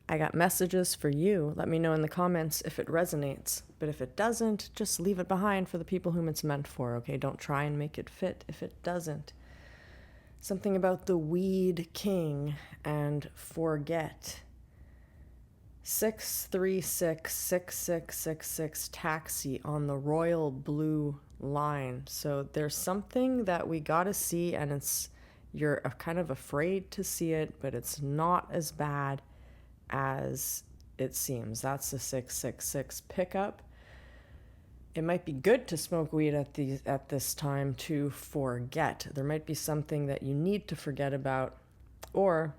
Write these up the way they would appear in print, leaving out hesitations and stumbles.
I got messages for you. Let me know in the comments if it resonates. But if it doesn't, just leave it behind for the people whom it's meant for, okay? Don't try and make it fit if it doesn't. Something about the Weed King and forget. 6366666 taxi on the royal blue line. So there's something that we gotta see, and you're kind of afraid to see it, but it's not as bad as it seems. That's the 666 pickup. It might be good to smoke weed at this time to forget. There might be something that you need to forget about, or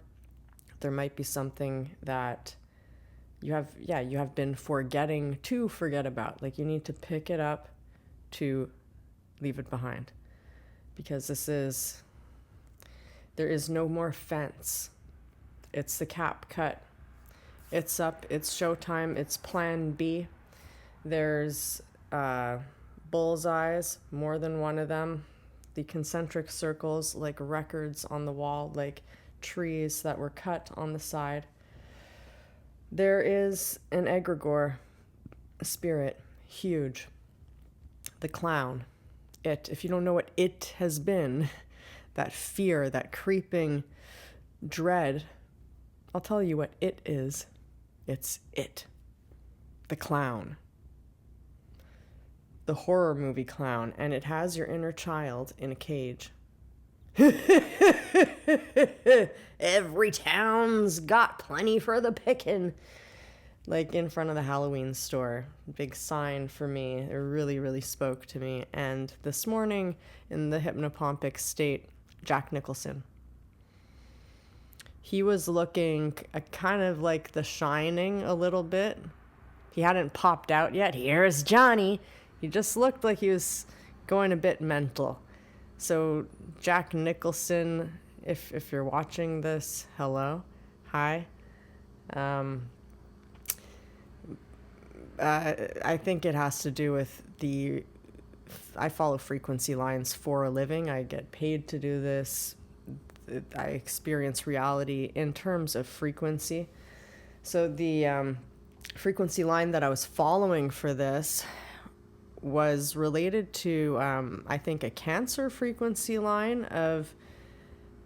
there might be something that you have been forgetting to forget about. Like, you need to pick it up to leave it behind, because there is no more fence. It's the cap cut. It's up. It's showtime. It's plan B. There's bullseyes, more than one of them. The concentric circles, like records on the wall, like trees that were cut on the side. There is an egregore, a spirit, huge. The clown. If you don't know what it has been, that fear, that creeping dread, I'll tell you what it is. It's it. The clown. The horror movie clown, and it has your inner child in a cage. Every town's got plenty for the pickin'. Like in front of the Halloween store. Big sign for me. It really, really spoke to me. And this morning, in the hypnopompic state, Jack Nicholson. He was looking kind of like The Shining a little bit. He hadn't popped out yet. Here's Johnny. He just looked like he was going a bit mental. So Jack Nicholson, if you're watching this, hello, hi. I think it has to do with I follow frequency lines for a living. I get paid to do this. I experience reality in terms of frequency. So the frequency line that I was following for this was related to, I think, a cancer frequency line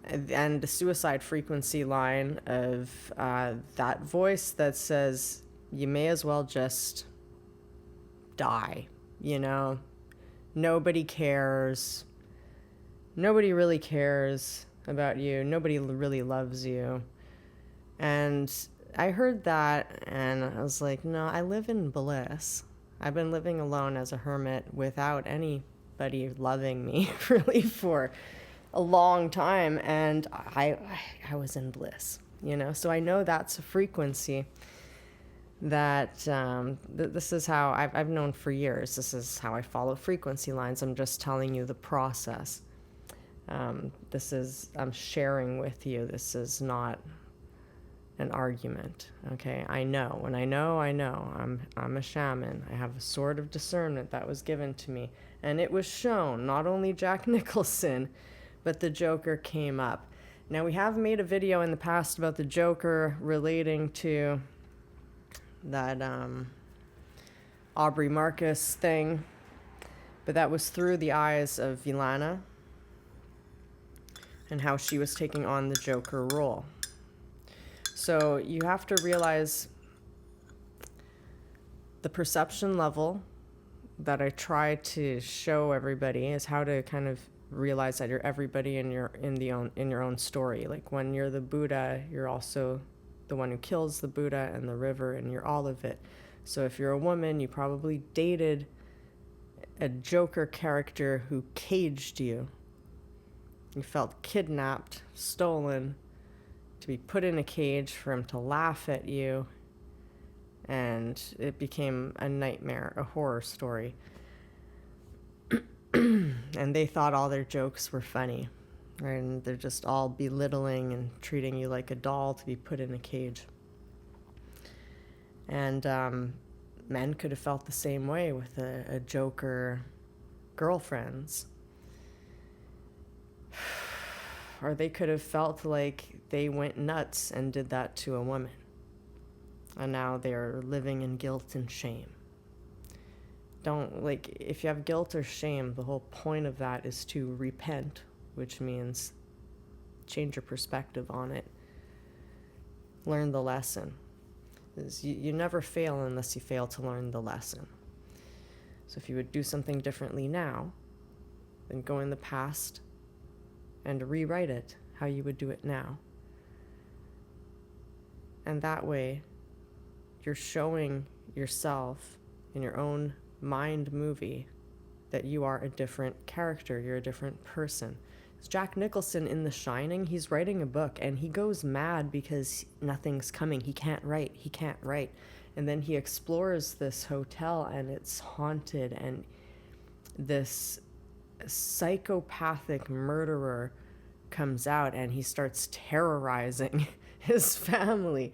and the suicide frequency line of that voice that says, you may as well just die, Nobody cares. Nobody really cares about you. Nobody really loves you. And I heard that, and I was like, no, I live in bliss. I've been living alone as a hermit without anybody loving me really for a long time, and I was in bliss, So I know that's a frequency that this is how I've known for years. This is how I follow frequency lines. I'm just telling you the process. I'm sharing with you. This is not an argument. Okay, I know. When I know, I know. I'm a shaman. I have a sort of discernment that was given to me, and it was shown. Not only Jack Nicholson, but the Joker came up. Now, we have made a video in the past about the Joker relating to that Aubrey Marcus thing, but that was through the eyes of Vilana and how she was taking on the Joker role. So you have to realize the perception level that I try to show everybody is how to kind of realize that you're everybody in your own story. Like, when you're the Buddha, you're also the one who kills the Buddha and the river, and you're all of it. So if you're a woman, you probably dated a Joker character who caged you. You felt kidnapped, stolen, to be put in a cage for him to laugh at you, and it became a nightmare, a horror story. And they thought all their jokes were funny, right? And they're just all belittling and treating you like a doll to be put in a cage. And men could have felt the same way with a Joker girlfriends. Or they could have felt like they went nuts and did that to a woman. And now they're living in guilt and shame. Don't, like, if you have guilt or shame, the whole point of that is to repent, which means change your perspective on it. Learn the lesson. You never fail unless you fail to learn the lesson. So if you would do something differently now, then go in the past and rewrite it how you would do it now. And that way, you're showing yourself in your own mind movie that you are a different character, you're a different person. It's Jack Nicholson in The Shining. He's writing a book and he goes mad because nothing's coming. He can't write. And then he explores this hotel and it's haunted, and this psychopathic murderer comes out and he starts terrorizing his family.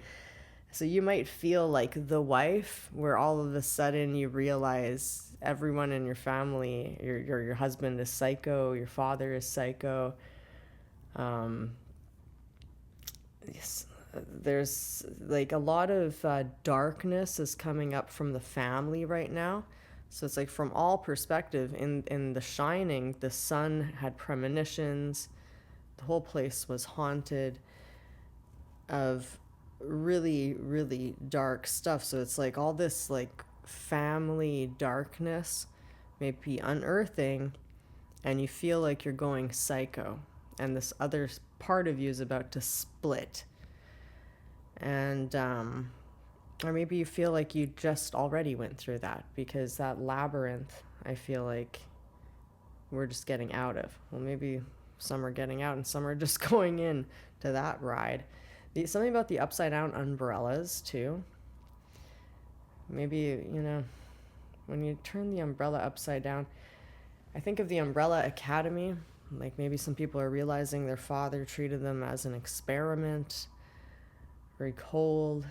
So you might feel like the wife, where all of a sudden you realize everyone in your family, your husband is psycho, your father is psycho. There's like a lot of darkness is coming up from the family right now. So it's like from all perspective. In The Shining, the son had premonitions. The whole place was haunted of really, really dark stuff. So it's like all this like family darkness may be unearthing, and you feel like you're going psycho, and this other part of you is about to split. And or maybe you feel like you just already went through that, because that labyrinth, I feel like we're just getting out of. Well, maybe some are getting out and some are just going in to that ride. Something about the upside down umbrellas too. Maybe, when you turn the umbrella upside down, I think of the Umbrella Academy. Like maybe some people are realizing their father treated them as an experiment, very cold.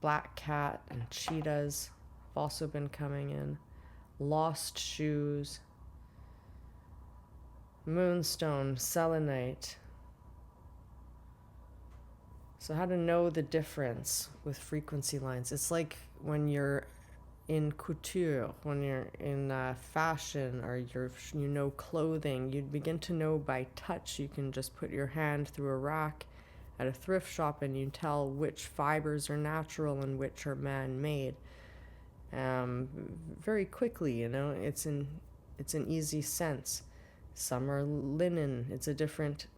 Black cat and cheetahs have also been coming in. Lost shoes. Moonstone, selenite. So how to know the difference with frequency lines. It's like when you're in couture, when you're in fashion, or clothing, you begin to know by touch. You can just put your hand through a rack at a thrift shop and you tell which fibers are natural and which are man-made. Very quickly, it's an easy sense. Some are linen, it's a different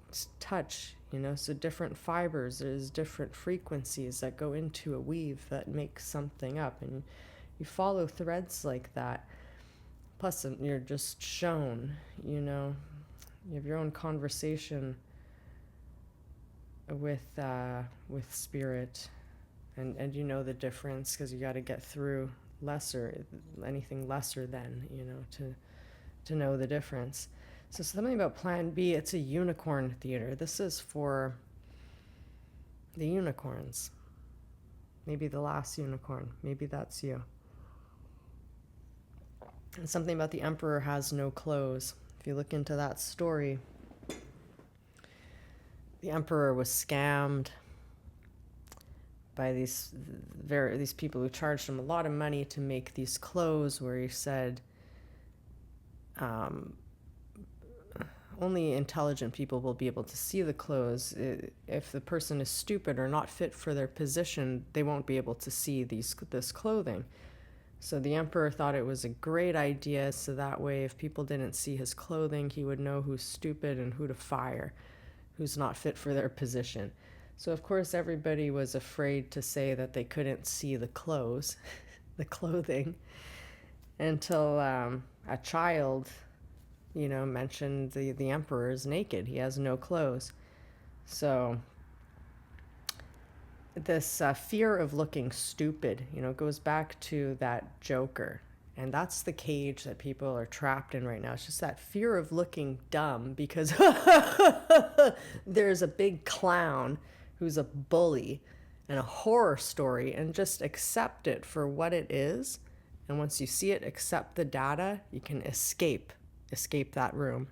touch, so different fibers, there's different frequencies that go into a weave that makes something up, and you follow threads like that. Plus, you're just shown, you have your own conversation with spirit, and you know the difference, because you got to get through anything lesser than, to know the difference. So something about Plan B, it's a unicorn theater. This is for the unicorns. Maybe the last unicorn. Maybe that's you. And something about the emperor has no clothes. If you look into that story, the emperor was scammed by these people who charged him a lot of money to make these clothes, where he said, only intelligent people will be able to see the clothes. If the person is stupid or not fit for their position, they won't be able to see this clothing. So the emperor thought it was a great idea, so that way if people didn't see his clothing, he would know who's stupid and who to fire, who's not fit for their position. So of course everybody was afraid to say that they couldn't see the clothes, the clothing, until a child mentioned the emperor is naked. He has no clothes. So this fear of looking stupid, goes back to that Joker. And that's the cage that people are trapped in right now. It's just that fear of looking dumb, because there's a big clown who's a bully and a horror story, and just accept it for what it is. And once you see it, accept the data, you can escape that room.